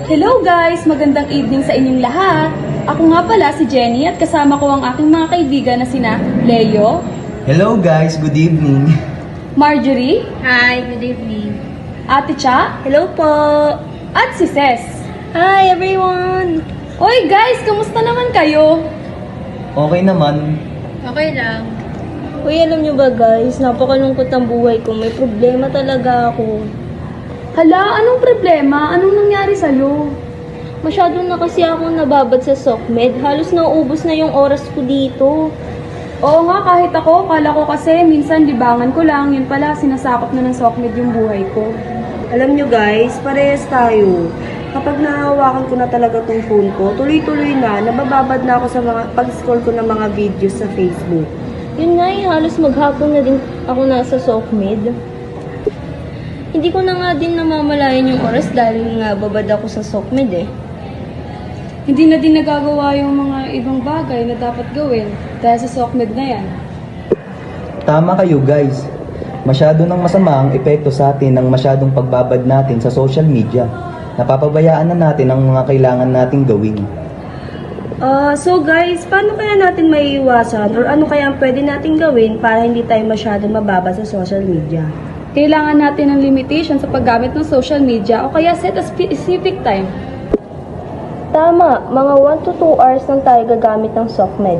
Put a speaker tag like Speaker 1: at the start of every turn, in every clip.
Speaker 1: Hello guys! Magandang evening sa inyong lahat. Ako nga pala si Jenny at kasama ko ang aking mga kaibigan na sina Leo,
Speaker 2: Hello guys, good evening.
Speaker 1: Marjorie,
Speaker 3: Hi, good evening.
Speaker 1: Ate Cha,
Speaker 3: Hello po.
Speaker 1: at si Ces.
Speaker 3: Hi everyone.
Speaker 1: Oy guys, kamusta naman kayo?
Speaker 2: Okay naman.
Speaker 3: Okay lang. Uy, alam nyo ba guys, napakalungkot ang buhay ko. May problema talaga ako.
Speaker 1: Hala, anong problema? Anong nangyari sa'yo?
Speaker 3: Masyado na kasi ako nababad sa SOCMED. Halos nauubos na yung oras ko dito.
Speaker 1: Oo nga, kahit ako, kala ko kasi minsan libangan ko lang, yun pala sinasakop na ng SOCMED yung buhay ko.
Speaker 4: Alam nyo guys, parehas tayo. Kapag nahawakan ko na talaga tong phone ko, tuloy-tuloy na, nabababad na ako sa mga pag-scroll ko ng mga videos sa Facebook.
Speaker 3: Yun nga halos maghapon na din ako nasa SOCMED. Hindi ko na nga din namamalayan yung oras dahil nga babad ako sa SOCMED eh.
Speaker 1: Hindi na din nagagawa yung mga ibang bagay na dapat gawin dahil sa SOCMED na yan.
Speaker 2: Tama kayo guys. Masyado nang masama ang epekto sa atin ng masyadong pagbabad natin sa social media. Napapabayaan na natin ang mga kailangan nating gawin.
Speaker 4: So guys, paano kaya natin maiiwasan or ano kaya ang pwede nating gawin para hindi tayo masyadong mababa sa social media?
Speaker 1: Kailangan natin ng limitation sa paggamit ng social media o kaya set a specific time.
Speaker 3: Tama, mga 1 to 2 hours lang tayo gagamit ng SOCMED.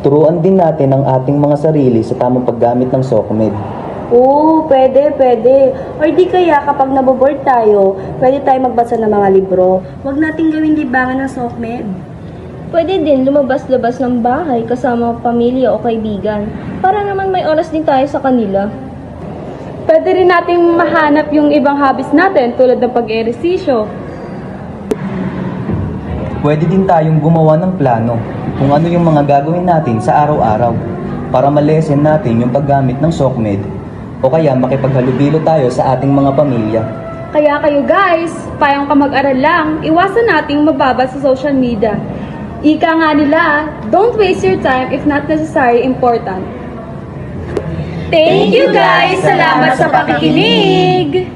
Speaker 2: Turuan din natin ang ating mga sarili sa tamang paggamit ng SOCMED.
Speaker 4: Oo, pwede. Or di kaya kapag naboboard tayo, pwede tayo magbasa ng mga libro. Huwag nating gawin libangan ng SOCMED.
Speaker 3: Pwede din lumabas-labas ng bahay kasama pamilya o kaibigan para naman may oras din tayo sa kanila.
Speaker 1: Pwede rin nating mahanap yung ibang hobbies natin tulad ng pag-ehersisyo.
Speaker 2: Pwede din tayong gumawa ng plano kung ano yung mga gagawin natin sa araw-araw para malesen natin yung paggamit ng SOCMED o kaya makipaghalubilo tayo sa ating mga pamilya.
Speaker 1: Kaya kayo guys, payong ka mag-aral lang, iwasan nating mababa sa social media. Ika nga nila, don't waste your time if not necessary important. Thank you guys! Salamat sa pakikinig!